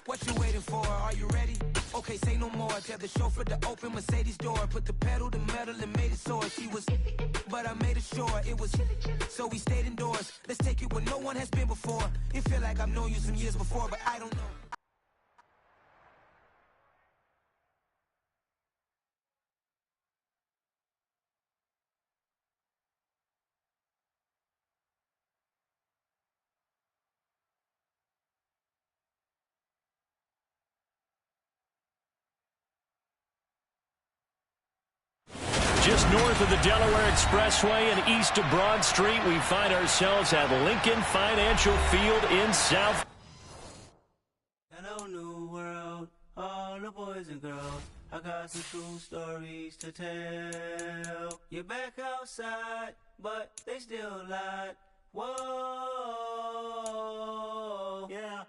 What you waiting for? Are you ready? Okay, say no more. Tell the chauffeur to open Mercedes door. Put the pedal to metal and made it soar. She was, but I made it sure it was. So we stayed indoors. Let's take it where no one has been before. It feel like I've known you some years before, but I don't know. Just north of the Delaware Expressway and east of Broad Street, we find ourselves at Lincoln Financial Field in South. Hello, new world, all the boys and girls. I got some true stories to tell. You're back outside, but they still lied. Whoa, yeah.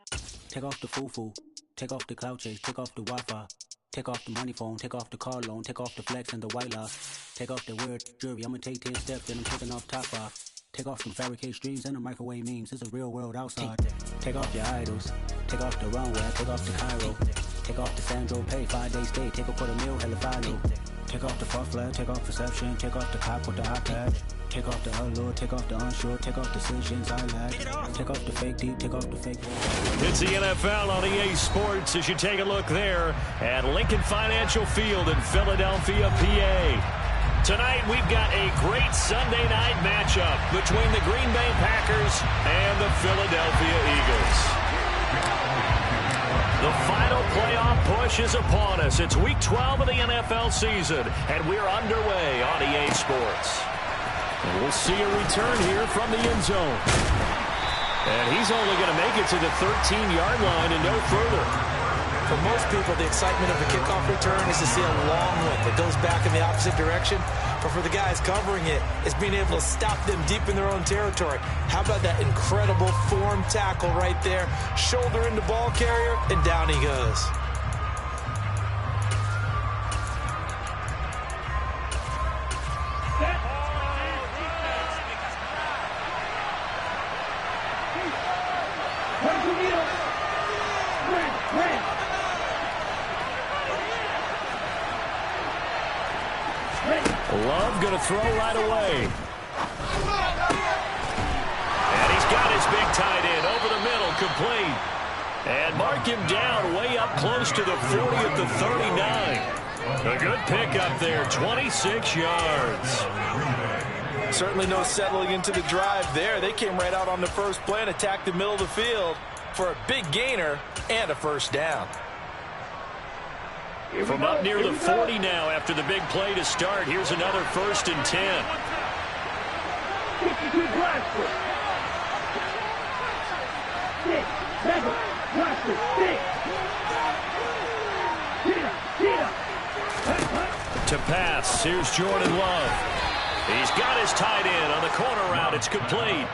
Take off the foo-foo, take off the cloud chase, take off the Wi-Fi. Take off the money phone, take off the car loan, take off the flex and the white loss. Take off the weird jewelry, I'ma take 10 steps, then I'm taking off top off. Take off some fabricated streams and the microwave memes, it's a real world outside. Take off your idols, take off the runway, take off the Cairo. Take off the Sandro Pay, 5-day stay, take a $250,000, hella final. Take off the far flag, take off perception, take off the cop with the hot patch. Take off the allure, take off the unsure, take off decisions I lack. Take off the fake deep, take off the fake. It's the NFL on EA Sports as you take a look there at Lincoln Financial Field in Philadelphia, PA. Tonight we've got a great Sunday night matchup between the Green Bay Packers and the Philadelphia Eagles. The final playoff push is upon us. It's week 12 of the NFL season, and we're underway on EA Sports. And we'll see a return here from the end zone. And he's only going to make it to the 13-yard line and no further. For most people, the excitement of the kickoff return is to see a long one that goes back in the opposite direction. But for the guys covering it, it's being able to stop them deep in their own territory. How about that incredible form tackle right there? Shoulder into ball carrier, and down he goes. Love going to throw right away. And he's got his big tight end over the middle, complete. And mark him down way up close to the 40 at the 39. A good pickup there, 26 yards. Certainly no settling into the drive there. They came right out on the first play and attacked the middle of the field for a big gainer and a first down. From up near the 40 now after the big play to start. Here's another 1st and 10. To pass, here's Jordan Love. He's got his tight end on the corner route. It's complete.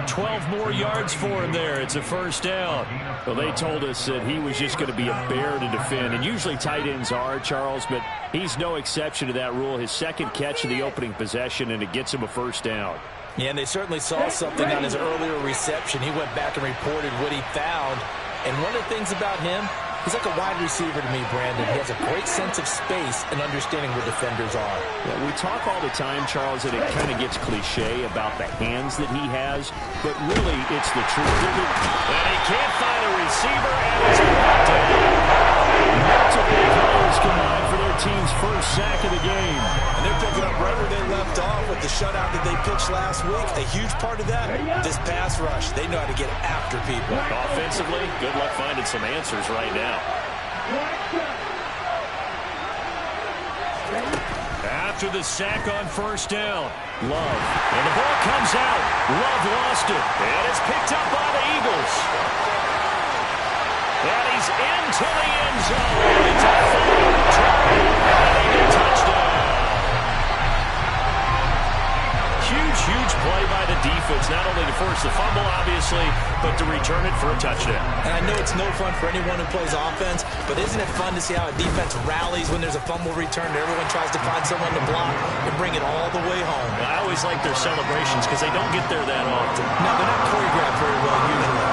12 more yards for him there. It's a first down. Well, they told us that he was just going to be a bear to defend, and usually tight ends are, Charles, but he's no exception to that rule. His second catch of the opening possession, and it gets him a first down. Yeah, and they certainly saw something on his earlier reception. He went back and reported what he found. And one of the things about him, he's like a wide receiver to me, Brandon. He has a great sense of space and understanding where defenders are. Yeah, we talk all the time, Charles, that it kind of gets cliche about the hands that he has, but really it's the truth. And he can't find a receiver, and it's brought down. Multiple players combined for their team's first sack of the game. And they're picking up right where they left off with the shutout that they pitched last week. A huge part of that, this pass rush. They know how to get after people. Offensively, good luck finding some answers right now. After the sack on first down, Love. And the ball comes out. Love lost it. And it's picked up by the Eagles. And he's into the end zone. It's a final return. And a touchdown. Huge huge play by the defense, not only to force the fumble, obviously, but to return it for a touchdown. And I know it's no fun for anyone who plays offense, but isn't it fun to see how a defense rallies when there's a fumble return and everyone tries to find someone to block and bring it all the way home? I always like their celebrations because they don't get there that often. No, they're not choreographed very well usually.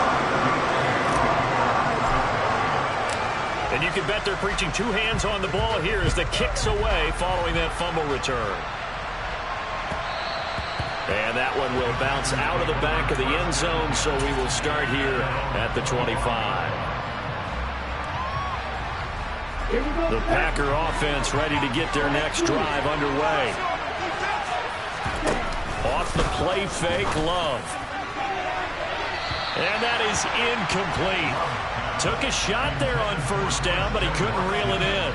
And you can bet they're preaching two hands on the ball here as the kick's away following that fumble return. And that one will bounce out of the back of the end zone, so we will start here at the 25. The Packer offense ready to get their next drive underway. Off the play fake, Love. And that is incomplete. Took a shot there on first down, but he couldn't reel it in.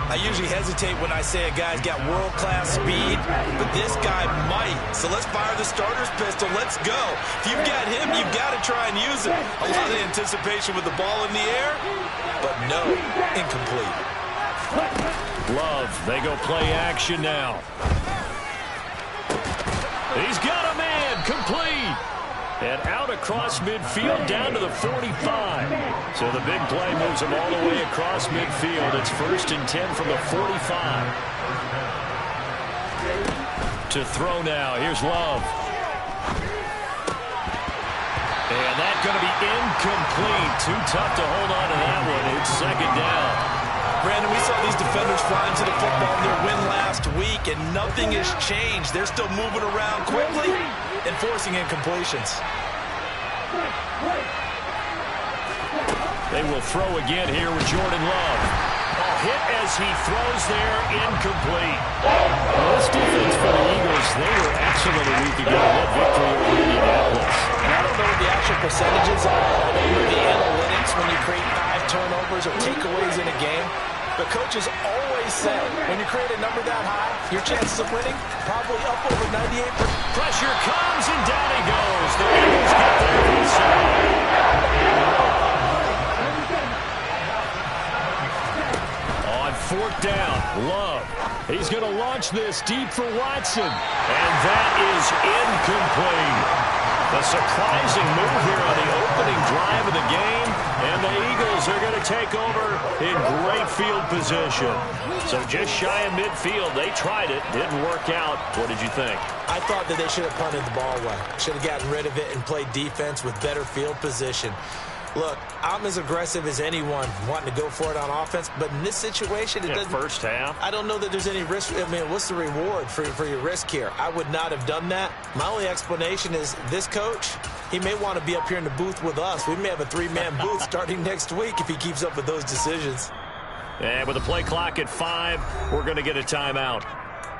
I usually hesitate when I say a guy's got world-class speed, but this guy might. So let's fire the starter's pistol. Let's go. If you've got him, you've got to try and use it. A lot of anticipation with the ball in the air, but no, incomplete. Love, they go play action now. He's got a man, complete. And out across midfield down to the 45. So the big play moves him all the way across midfield. It's 1st and 10 from the 45. To throw now. Here's Love. And that's going to be incomplete. Too tough to hold on to that one. It's 2nd down. Brandon, we saw these defenders fly into the football in their win last week, and nothing has changed. They're still moving around quickly and forcing incompletions. They will throw again here with Jordan Love. Hit as he throws there, incomplete. Well, this defense for the Eagles, they were excellent a week ago. That victory over Indianapolis. I don't know what the actual percentages are. I don't know the analytics when you create 5 turnovers or takeaways in a game. But coaches always say, when you create a number that high, your chances of winning probably up over 98%. Pressure comes, and down he goes. The Eagles get there inside. On 4th down, Love. He's going to launch this deep for Watson. And that is incomplete. A surprising move here on the opening drive of the game, and the Eagles are going to take over in great field position. So just shy of midfield, they tried it, didn't work out. What did you think? I thought that they should have punted the ball away. Should have gotten rid of it and played defense with better field position. Look, I'm as aggressive as anyone wanting to go for it on offense, but in this situation, it doesn't. First half. I don't know that there's any risk. I mean, what's the reward for your risk here? I would not have done that. My only explanation is this coach, he may want to be up here in the booth with us. We may have a 3-man booth starting next week if he keeps up with those decisions. And with the play clock at 5, we're going to get a timeout.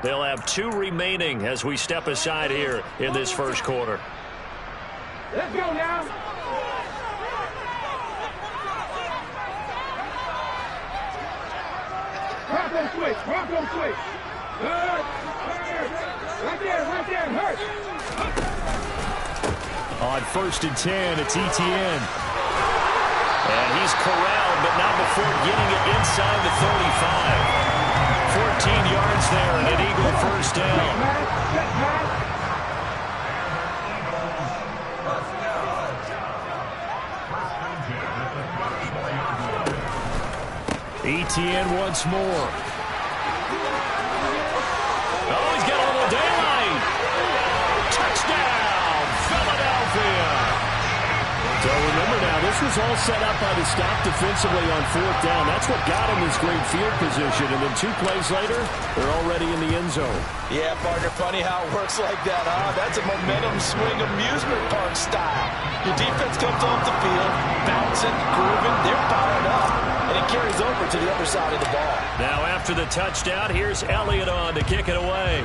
They'll have 2 remaining as we step aside here in this first quarter. Let's go now. Bronco switch, Bronco switch. Good. Right there, hurt. On 1st and 10, it's Etienne. And he's corralled, but not before getting it inside the 35. 14 yards there, and an Eagle first down. Etienne once more. Oh, he's got a little daylight. Touchdown, Philadelphia. So remember now, this was all set up by the stop defensively on 4th down. That's what got him this great field position. And then 2 plays later, they're already in the end zone. Yeah, partner, funny how it works like that, huh? That's a momentum swing amusement park style. Your defense comes off the field, bouncing, grooving, they're fired up. And it carries over to the other side of the ball. Now after the touchdown, here's Elliott on to kick it away.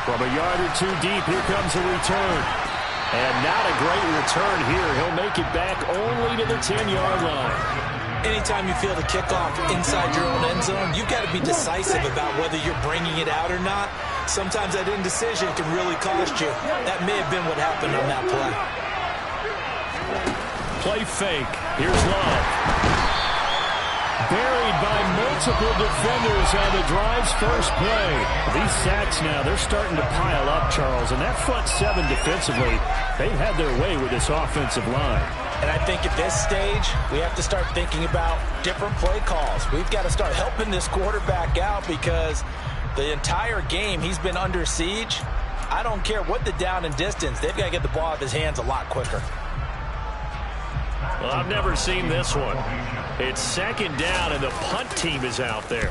From a yard or 2 deep, here comes a return. And not a great return here. He'll make it back only to the 10-yard line. Anytime you feel the kickoff inside your own end zone, you've got to be decisive about whether you're bringing it out or not. Sometimes that indecision can really cost you. That may have been what happened on that play. Play fake. Here's Love. buried by multiple defenders on the drive's first play. These sacks now, they're starting to pile up, Charles, and that front seven defensively, they've had their way with this offensive line. And I think at this stage, we have to start thinking about different play calls. We've got to start helping this quarterback out because the entire game he's been under siege. I don't care what the down and distance. They've got to get the ball out of his hands a lot quicker. Well, I've never seen this one. It's second down, and the punt team is out there.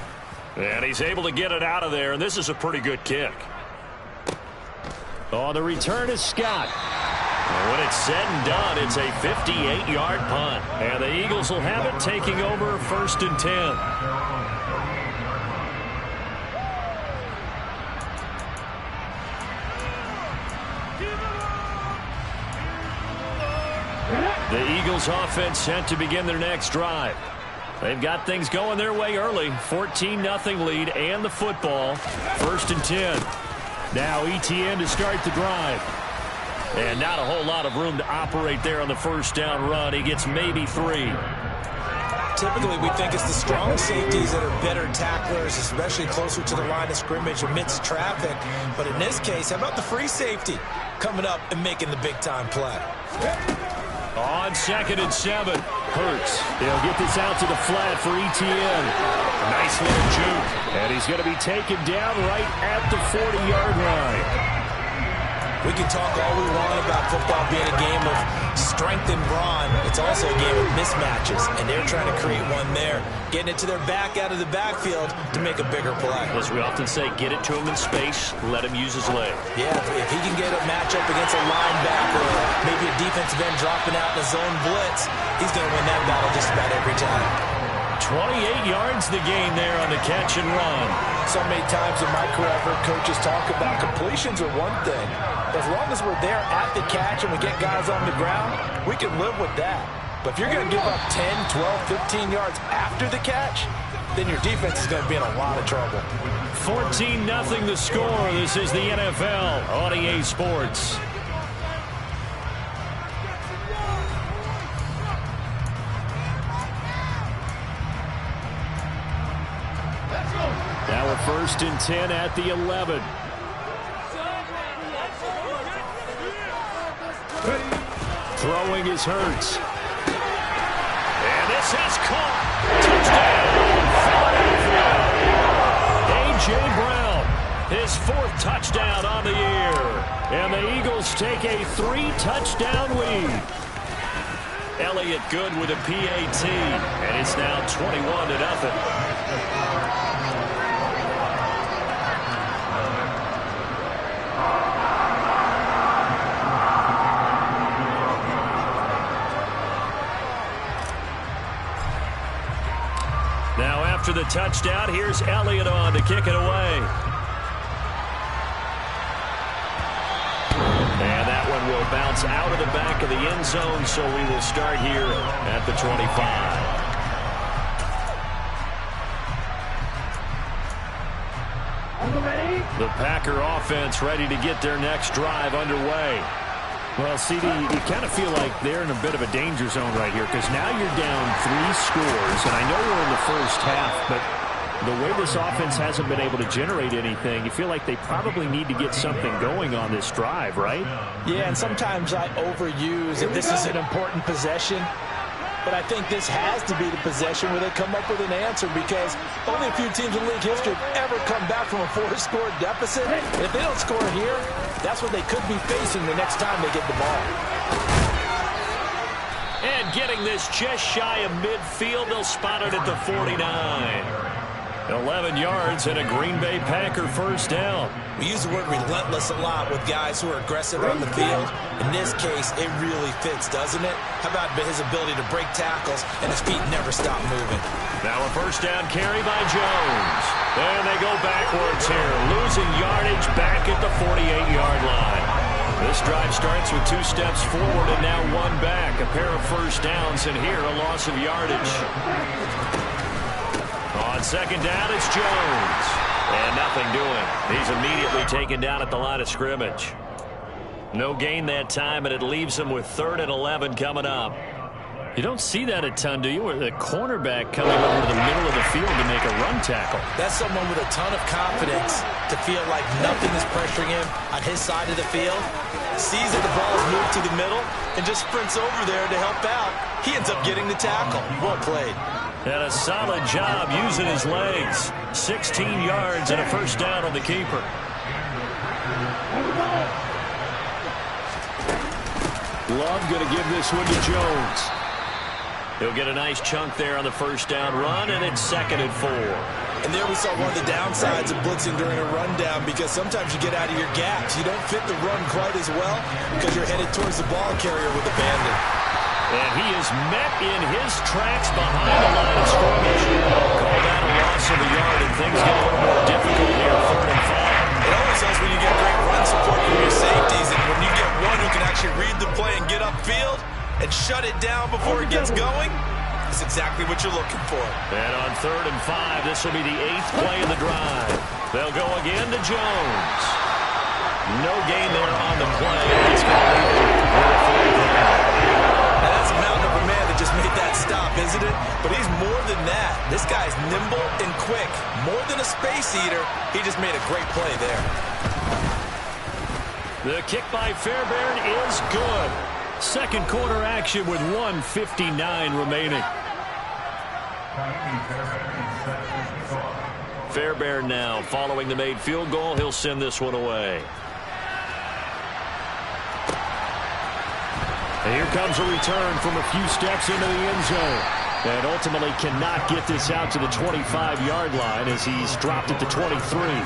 And he's able to get it out of there, and this is a pretty good kick. Oh, the return is Scott. When it's said and done, it's a 58-yard punt. And the Eagles will have it, taking over 1st and 10. The Eagles offense set to begin their next drive. They've got things going their way early. 14-0 lead and the football. 1st and 10. Now ETN to start the drive. And not a whole lot of room to operate there on the first down run. He gets maybe 3. Typically, we think it's the strong safeties that are better tacklers, especially closer to the line of scrimmage amidst traffic. But in this case, how about the free safety coming up and making the big-time play? On 2nd and 7, Hurts. He'll get this out to the flat for ETN. Nice little juke. And he's going to be taken down right at the 40-yard line. We can talk all we want about football being a game of strength and brawn. It's also a game of mismatches, and they're trying to create one there, getting it to their back out of the backfield to make a bigger play. As we often say, get it to him in space, let him use his leg. Yeah, if he can get a matchup against a linebacker or maybe a defensive end dropping out in a zone blitz, he's going to win that battle just about every time. 28 yards the gain there on the catch and run. So many times in my career, I've heard coaches talk about completions are one thing. As long as we're there at the catch and we get guys on the ground, we can live with that. But if you're going to give up 10, 12, 15 yards after the catch, then your defense is going to be in a lot of trouble. 14-0 the score. This is the NFL on EA Sports. Now we're 1st and 10 at the 11. Throwing is Hurts. And this is caught. Touchdown, Philadelphia. A.J. Brown, his 4th touchdown on the year. And the Eagles take a 3-touchdown lead. Elliott good with a PAT. And it's now 21-0. After the touchdown, here's Elliott on to kick it away. And that one will bounce out of the back of the end zone, so we will start here at the 25. The Packer offense ready to get their next drive underway. Well, CD, you kind of feel like they're in a bit of a danger zone right here because now you're down 3 scores, and I know we're in the first half, but the way this offense hasn't been able to generate anything, you feel like they probably need to get something going on this drive, right? Yeah, and sometimes I overuse if this is an important possession. But I think this has to be the possession where they come up with an answer because only a few teams in league history have ever come back from a 4-score deficit. And if they don't score here, that's what they could be facing the next time they get the ball. And getting this just shy of midfield, they'll spot it at the 49. 11 yards and a Green Bay Packer first down. We use the word relentless a lot with guys who are aggressive on the field. In this case, it really fits, doesn't it? How about his ability to break tackles and his feet never stop moving? Now a first down carry by Jones. And they go backwards here, losing yardage back at the 48-yard line. This drive starts with 2 steps forward and now 1 back. A pair of first downs, and here a loss of yardage. On second down, it's Jones. And nothing doing. He's immediately taken down at the line of scrimmage. No gain that time, and it leaves him with 3rd and 11 coming up. You don't see that a ton, do you? Where the cornerback coming over to the middle of the field to make a run tackle. That's someone with a ton of confidence to feel like nothing is pressuring him on his side of the field. Sees that the ball is moved to the middle and just sprints over there to help out. He ends up getting the tackle. Well played. And a solid job using his legs. 16 yards and a first down on the keeper. Love going to give this one to Jones. He'll get a nice chunk there on the first down run, and it's 2nd and 4. And there we saw one of the downsides of blitzing during a rundown, because sometimes you get out of your gaps. You don't fit the run quite as well because you're headed towards the ball carrier with abandon. And he is met in his tracks behind the line of scrimmage. Call that a loss of a yard, and things get a little more difficult here, 3rd and 5. It always helps when you get great run support from your safeties, and when you get one who can actually read the play and get upfield and shut it down before it gets going, that's exactly what you're looking for. And on 3rd and 5, this will be the 8th play of the drive. They'll go again to Jones. No gain there on the play. It's going to leave it with a 4th down. Now that's a mountain of a man that just made that stop, isn't it? But he's more than that. This guy's nimble and quick. More than a space eater, he just made a great play there. The kick by Fairbairn is good. Second quarter action with 1:59 remaining. Fairbairn now following the made field goal. He'll send this one away. And here comes a return from a few steps into the end zone. And ultimately cannot get this out to the 25-yard line as he's dropped it to 23.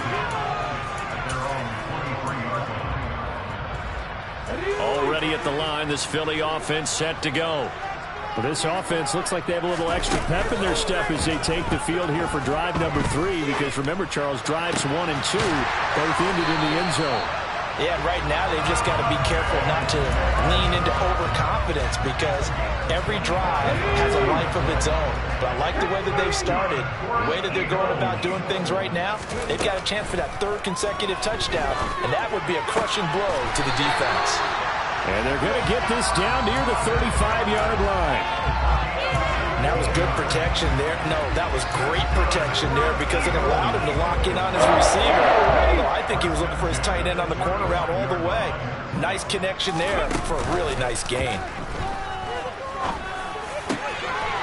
Already at the line, this Philly offense set to go. Well, this offense looks like they have a little extra pep in their step as they take the field here for drive number 3, because remember, Charles, drives 1 and 2 both ended in the end zone. Yeah, and right now they've just got to be careful not to lean into overconfidence, because every drive has a life of its own. But I like the way that they've started, the way that they're going about doing things right now. They've got a chance for that 3rd consecutive touchdown, and that would be a crushing blow to the defense. And they're going to get this down near the 35-yard line. And that was good protection there. No, that was great protection there, because it allowed him to lock in on his receiver. I think he was looking for his tight end on the corner route all the way. Nice connection there for a really nice gain.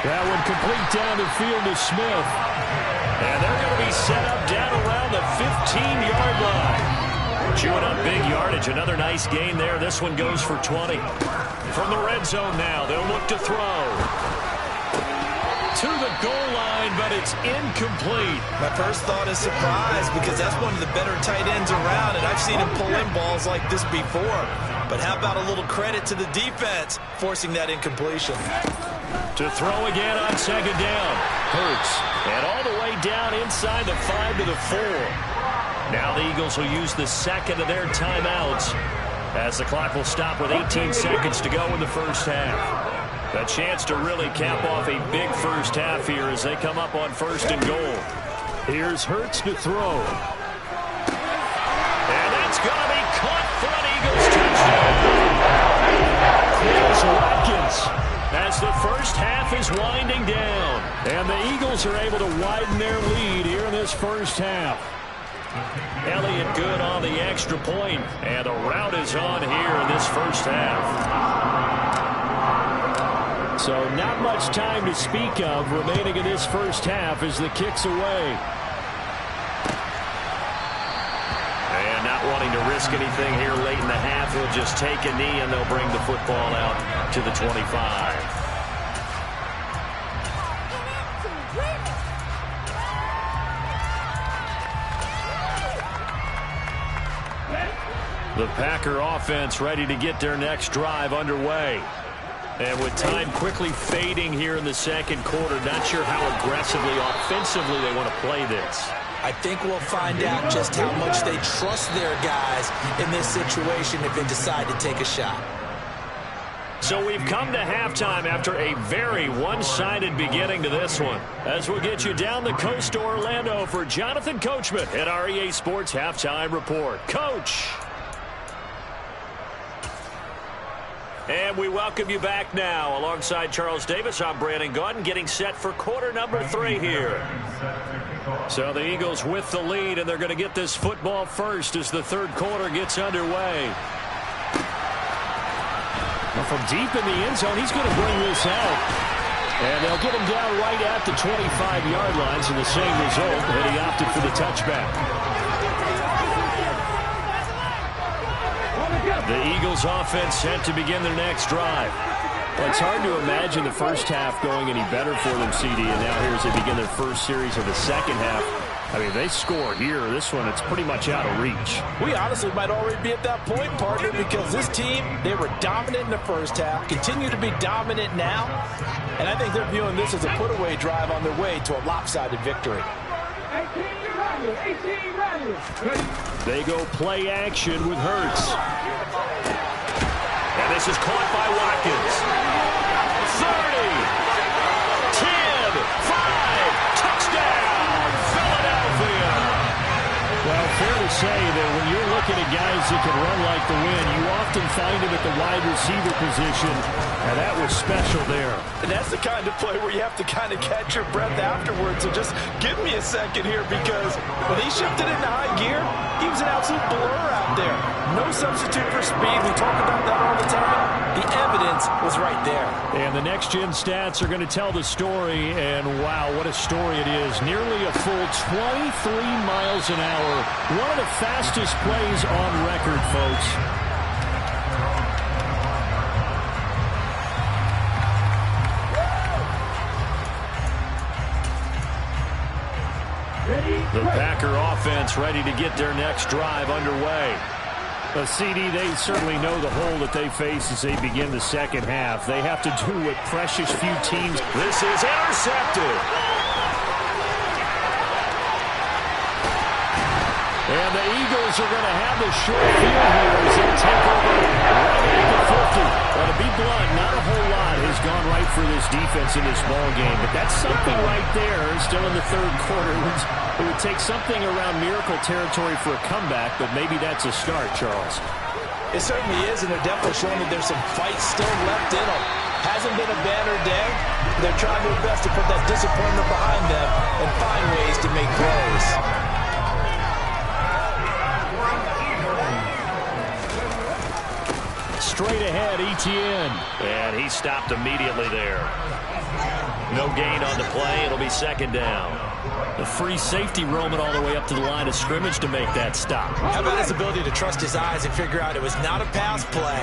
That one complete down the field to Smith. And they're going to be set up down around the 15-yard line. Chewing up big yardage. Another nice gain there. This one goes for 20. From the red zone now, they'll look to throw. To the goal line, but it's incomplete. My first thought is surprise, because that's one of the better tight ends around, and I've seen him pull in balls like this before. But how about a little credit to the defense forcing that incompletion? To throw again on 2nd down. Hurts. And all the way down inside the 5 to the 4. Now the Eagles will use the second of their timeouts as the clock will stop with 18 seconds to go in the first half. A chance to really cap off a big first half here as they come up on 1st and goal. Here's Hurts to throw. And that's going to be caught for an Eagles touchdown. Quills Watkins as the first half is winding down. And the Eagles are able to widen their lead here in this first half. Elliott good on the extra point, and the route is on here in this first half. So not much time to speak of remaining in this first half as the kick's away. And not wanting to risk anything here late in the half, he'll just take a knee and they'll bring the football out to the 25. The Packer offense ready to get their next drive underway. And with time quickly fading here in the second quarter, not sure how aggressively, offensively they want to play this. I think we'll find out just how much they trust their guys in this situation if they decide to take a shot. So we've come to halftime after a very one-sided beginning to this one. As we'll get you down the coast to Orlando for Jonathan Coachman at our EA Sports Halftime Report. Coach! And we welcome you back now. Alongside Charles Davis, I'm Brandon Gaudin, getting set for quarter number 3 here. So the Eagles with the lead, and they're going to get this football first as the third quarter gets underway. Well, from deep in the end zone, he's going to bring this out. And they'll get him down right at the 25-yard line, so the same result, and he opted for the touchback. The Eagles offense set to begin their next drive. Well, it's hard to imagine the first half going any better for them, CD, and now here as they begin their first series of the second half. I mean, they score here. This one, it's pretty much out of reach. We honestly might already be at that point, partner, because this team, they were dominant in the first half, continue to be dominant now, and I think they're viewing this as a put-away drive on their way to a lopsided victory. 18 They go play action with Hurts. And this is caught by Watkins. 30, 10, 5, touchdown, Philadelphia. Well, fair to say that when you're looking at guys that can run like the wind, you often find them at the wide receiver position, and that was special there. And that's the kind of play where you have to kind of catch your breath afterwards. So just give me a second here, because when he shifted into high gear, he was an absolute blur out there. No substitute for speed. We talk about that all the time. The evidence was right there. And the next-gen stats are going to tell the story, and wow, what a story it is. Nearly a full 23 miles an hour. One of the fastest plays on record, folks. The Packer offense ready to get their next drive underway. CD, they certainly know the hole that they face as they begin the second half. They have to do what precious few teams. This is intercepted. And the Eagles are going to have the short field here as they take over right at the 50. Well, to be blunt, not a whole lot has gone right for this defense in this ball game, but that's something right there. Still in the third quarter. It would take something around miracle territory for a comeback, but maybe that's a start, Charles. It certainly is, and they're definitely showing that there's some fight still left in them. Hasn't been a banner day. They're trying their best to put that disappointment behind them and find ways to make plays. Straight ahead, Etienne. And he stopped immediately there. No gain on the play. It'll be second down. The free safety roaming all the way up to the line of scrimmage to make that stop. How about his ability to trust his eyes and figure out it was not a pass play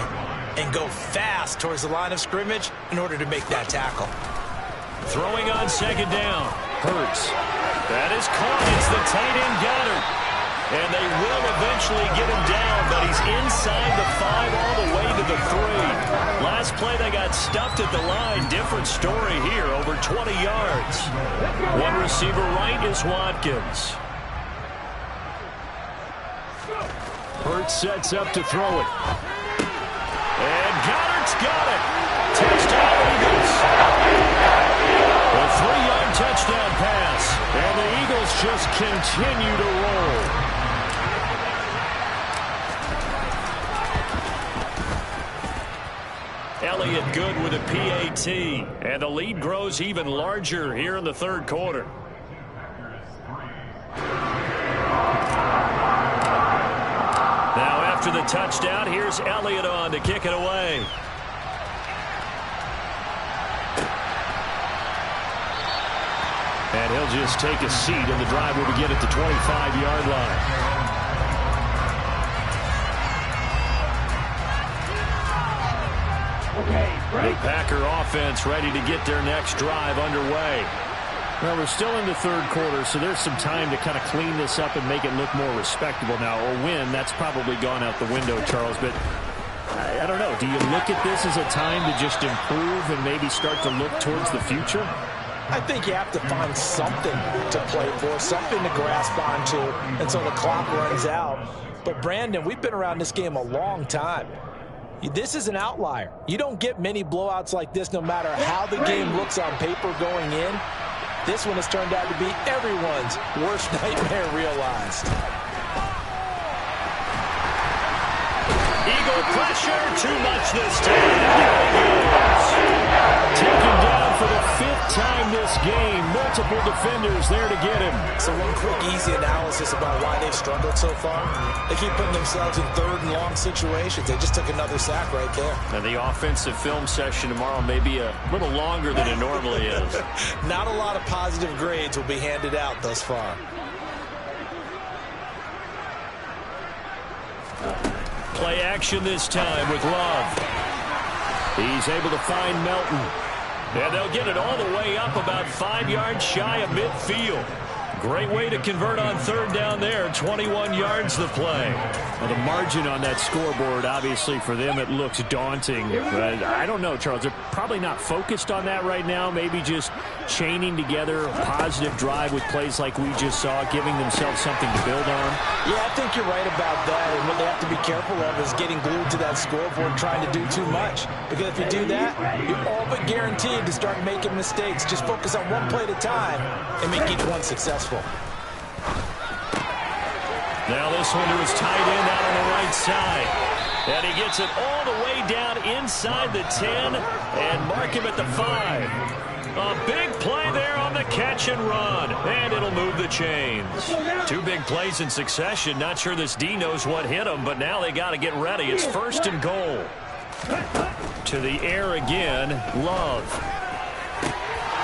and go fast towards the line of scrimmage in order to make that tackle. Throwing on second down. Hurts. That is caught. It's the tight end Goddard. And they will eventually get him down, but he's inside the 5 all the way to the 3. Last play, they got stuffed at the line. Different story here, over 20 yards. One receiver right is Watkins. Hurts sets up to throw it. And Goddard's got it. Touchdown, Eagles. A 3-yard touchdown pass. And the Eagles just continue to roll. Elliott good with a PAT, and the lead grows even larger here in the third quarter. Now after the touchdown, here's Elliott on to kick it away. And he'll just take a seat, and the drive will begin at the 25-yard line. The Packer offense ready to get their next drive underway. Well, we're still in the third quarter, so there's some time to kind of clean this up and make it look more respectable now. Or win, that's probably gone out the window, Charles. But I don't know. Do you look at this as a time to just improve and maybe start to look towards the future? I think you have to find something to play for, something to grasp onto until the clock runs out. But, Brandon, we've been around this game a long time. This is an outlier. You don't get many blowouts like this no matter how the game looks on paper going in. This one has turned out to be everyone's worst nightmare realized. Eagle pressure, too much this time. There he goes. Taken down for the 5th time this game. Multiple defenders there to get him. So one quick, easy analysis about why they've struggled so far. They keep putting themselves in 3rd and long situations. They just took another sack right there. And the offensive film session tomorrow may be a little longer than it normally is. Not a lot of positive grades will be handed out thus far. Play action this time with Love. He's able to find Melton. And they'll get it all the way up about 5 yards shy of midfield. Great way to convert on 3rd down there. 21 yards the play. Well, the margin on that scoreboard, obviously, for them, it looks daunting. But I don't know, Charles. They're probably not focused on that right now. Maybe just chaining together a positive drive with plays like we just saw, giving themselves something to build on. Yeah, I think you're right about that. And what they have to be careful of is getting glued to that scoreboard, trying to do too much. Because if you do that, you're all but guaranteed to start making mistakes. Just focus on one play at a time and make each one successful. Now this one to his tight end out on the right side. And he gets it all the way down inside the 10 and mark him at the 5. A big play there on the catch and run. And it'll move the chains. 2 big plays in succession. Not sure this D knows what hit him, but now they got to get ready. It's 1st and goal. To the air again, Love.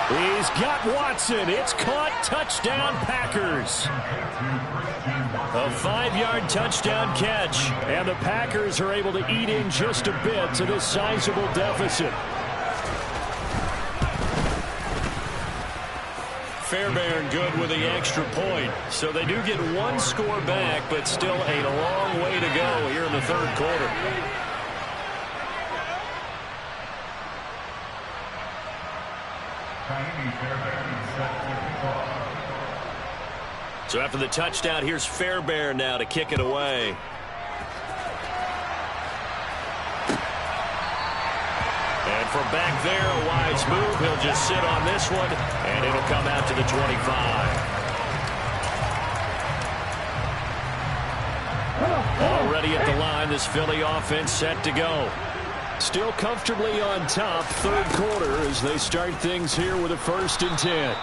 He's got Watson. It's caught. Touchdown, Packers. A 5-yard touchdown catch. And the Packers are able to eat in just a bit to this sizable deficit. Fairbairn good with the extra point. So they do get 1 score back, but still a long way to go here in the 3rd quarter. So after the touchdown, here's Fairbairn now to kick it away. And from back there, a wise move. He'll just sit on this one, and it'll come out to the 25. Already at the line, this Philly offense set to go. Still comfortably on top, 3rd quarter as they start things here with a 1st and 10.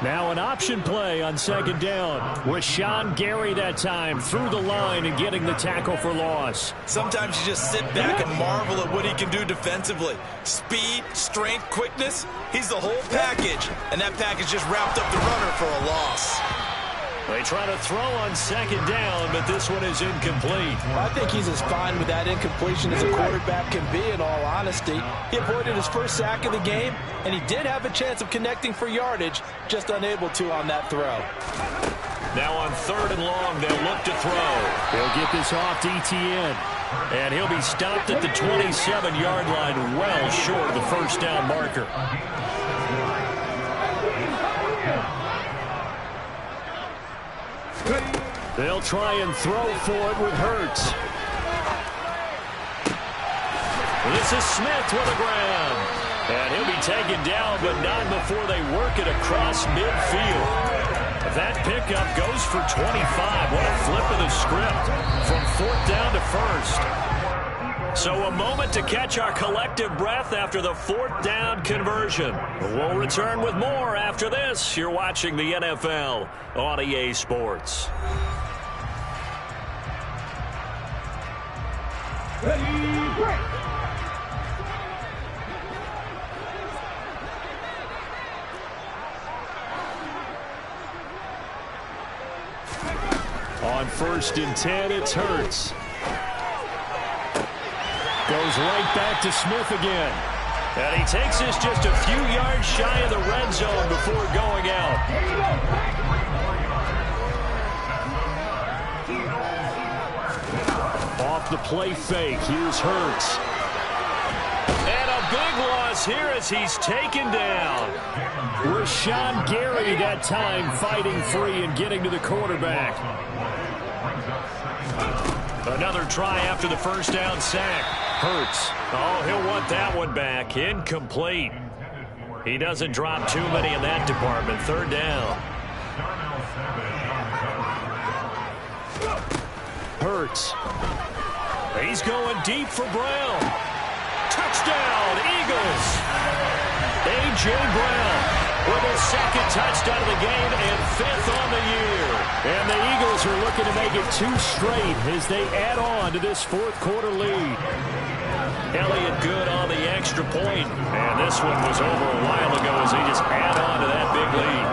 Now an option play on 2nd down. Rashawn Gary that time through the line and getting the tackle for loss. Sometimes you just sit back and marvel at what he can do defensively. Speed, strength, quickness, he's the whole package. And that package just wrapped up the runner for a loss. They try to throw on 2nd down, but this one is incomplete. I think he's as fine with that incompletion as a quarterback can be, in all honesty. He avoided his 1st sack of the game, and he did have a chance of connecting for yardage, just unable to on that throw. Now on 3rd and long, they'll look to throw. He'll get this off to Etienne. And he'll be stopped at the 27-yard line, well short of the 1st down marker. They'll try and throw for it with Hurts. This is Smith with the ground. And he'll be taken down, but not before they work it across midfield. That pickup goes for 25. What a flip of the script from 4th down to 1st. So a moment to catch our collective breath after the 4th down conversion. We'll return with more after this. You're watching the NFL on EA Sports. Ready, break. On 1st and 10, it's Hurts. Goes right back to Smith again. And he takes this just a few yards shy of the red zone before going out. Off the play fake, here's Hurts. And a big loss here as he's taken down. Rashawn Gary that time fighting free and getting to the quarterback. Another try after the 1st down sack. Hurts. Oh, he'll want that one back. Incomplete. He doesn't drop too many in that department. 3rd down. Hurts. He's going deep for Brown. Touchdown, Eagles. A.J. Brown with his second touchdown of the game and 5th on the year. And the Eagles are looking to make it 2 straight as they add on to this 4th quarter lead. Elliott good on the extra point. And this one was over a while ago as he just add on to that big lead.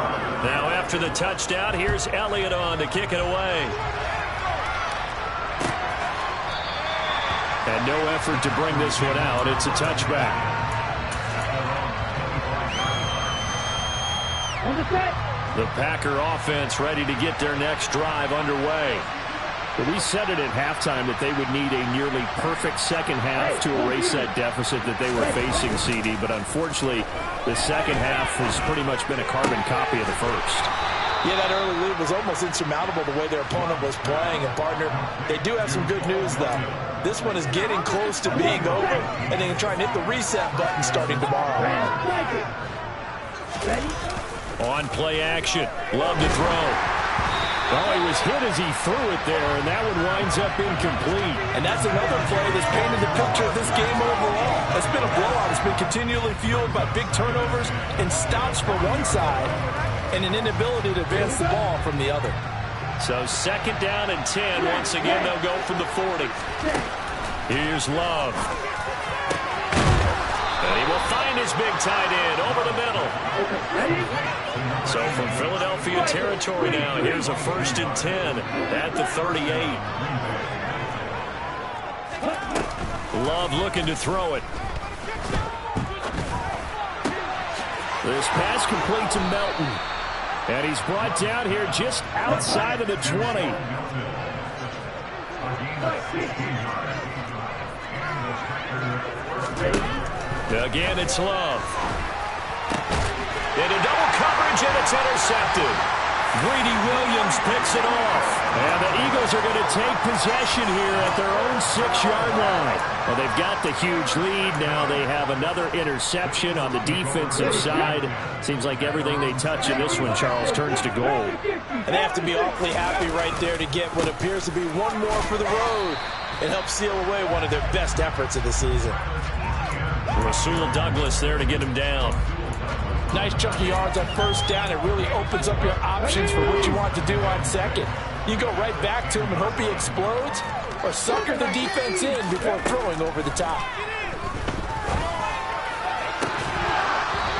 Now after the touchdown, here's Elliott on to kick it away. And no effort to bring this one out. It's a touchback. The Packer offense ready to get their next drive underway. We said it at halftime that they would need a nearly perfect second half to erase that deficit that they were facing, CD. But unfortunately, the second half has pretty much been a carbon copy of the first. Yeah, that early lead was almost insurmountable the way their opponent was playing. And, partner, they do have some good news, though. This one is getting close to being over, and they can try and hit the reset button starting tomorrow. On play action. Love to throw. Oh, he was hit as he threw it there, and that one winds up incomplete. And that's another play that's painted the picture of this game overall. It's been a blowout. It's been continually fueled by big turnovers and stops for one side and an inability to advance the ball from the other. So 2nd down and 10. Once again, they'll go from the 40. Here's Love. And he will find his big tight end over the middle. So from Philadelphia territory now, here's a 1st and 10 at the 38. Love looking to throw it. This pass complete to Melton. And he's brought down here just outside of the 20. Again, it's Love. Into double coverage, and it's intercepted. Greedy Williams picks it off. And the Eagles are going to take possession here at their own 6-yard line. Well, they've got the huge lead. Now they have another interception on the defensive side. Seems like everything they touch in this one, Charles, turns to gold. And they have to be awfully happy right there to get what appears to be one more for the road. It helps seal away one of their best efforts of the season. Rasul Douglas there to get him down. Nice chunky yards on 1st down. It really opens up your options for what you want to do on 2nd. You go right back to him and hope he explodes, or sucker the defense in before throwing over the top.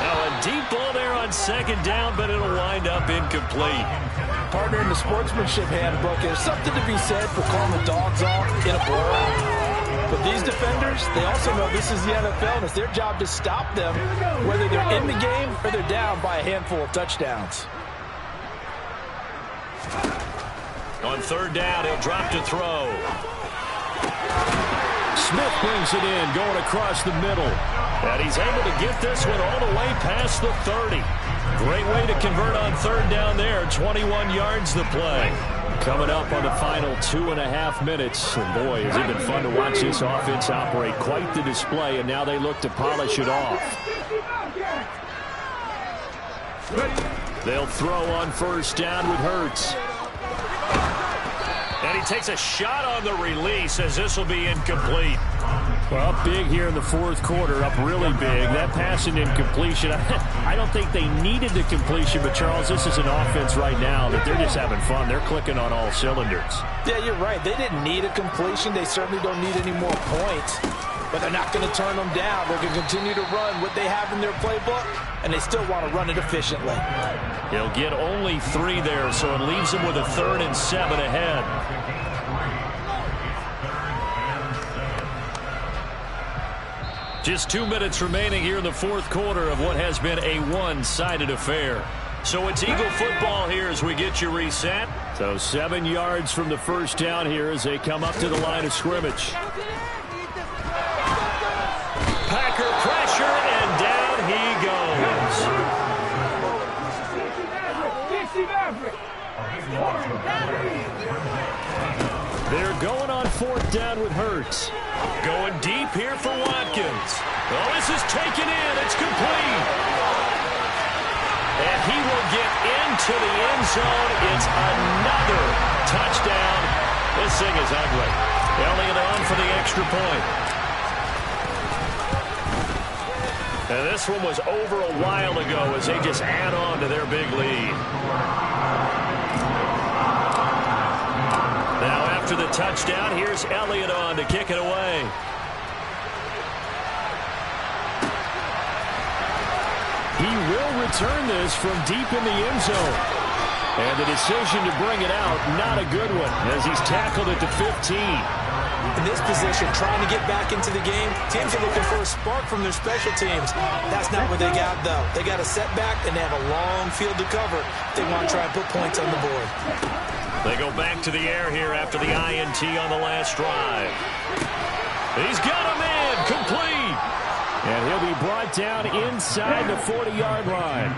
Now a deep ball there on 2nd down, but it'll wind up incomplete. Partner, in the sportsmanship handbook, there's something to be said for calling the dogs off in a blowout. But these defenders, they also know this is the NFL, and it's their job to stop them, whether they're in the game or they're down by a handful of touchdowns. On 3rd down, he'll drop to throw. Smith brings it in, going across the middle. And he's able to get this one all the way past the 30. Great way to convert on 3rd down there. 21 yards the play. Coming up on the final 2.5 minutes. And boy, has it been fun to watch this offense operate. Quite the display, and now they look to polish it off. They'll throw on 1st down with Hurts. And he takes a shot on the release as this will be incomplete. Well, up big here in the 4th quarter, up really big. That pass and incompletion, I don't think they needed the completion, but Charles, this is an offense right now that they're just having fun. They're clicking on all cylinders. Yeah, you're right. They didn't need a completion. They certainly don't need any more points. But they're not going to turn them down. They're going to continue to run what they have in their playbook, and they still want to run it efficiently. They'll get only 3 there, so it leaves them with a 3rd and 7 ahead. Just 2 minutes remaining here in the 4th quarter of what has been a one-sided affair. So it's Eagle football here as we get you reset. So 7 yards from the 1st down here as they come up to the line of scrimmage. Packer pressure, and down he goes. They're going on 4th down with Hurts. Going deep here for Watkins. Oh, this is taken in. It's complete. And he will get into the end zone. It's another touchdown. This thing is ugly. Elliott on for the extra point. And this one was over a while ago as they just add on to their big lead. Now after the touchdown, here's Elliott on to kick it away. He will return this from deep in the end zone. And the decision to bring it out, not a good one, as he's tackled at the 15. In this position, trying to get back into the game, teams are looking for a spark from their special teams. That's not what they got, though. They got a setback, and they have a long field to cover if they want to try and put points on the board. They go back to the air here after the INT on the last drive. He's got him in, complete. And he'll be brought down inside the 40-yard line.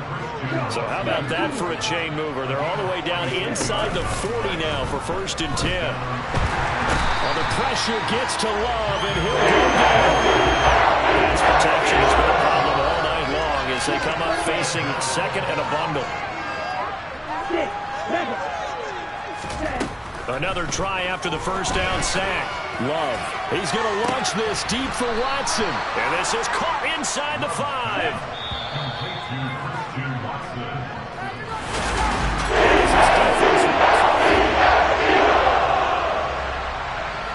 So how about that for a chain mover? They're all the way down inside the 40 now for 1st and 10. Well, the pressure gets to Love, and he'll go down. Pass protection has been a problem all night long as they come up facing second and a bundle. Another try after the first down sack. Love. He's going to launch this deep for Watson. And this is caught inside the 5.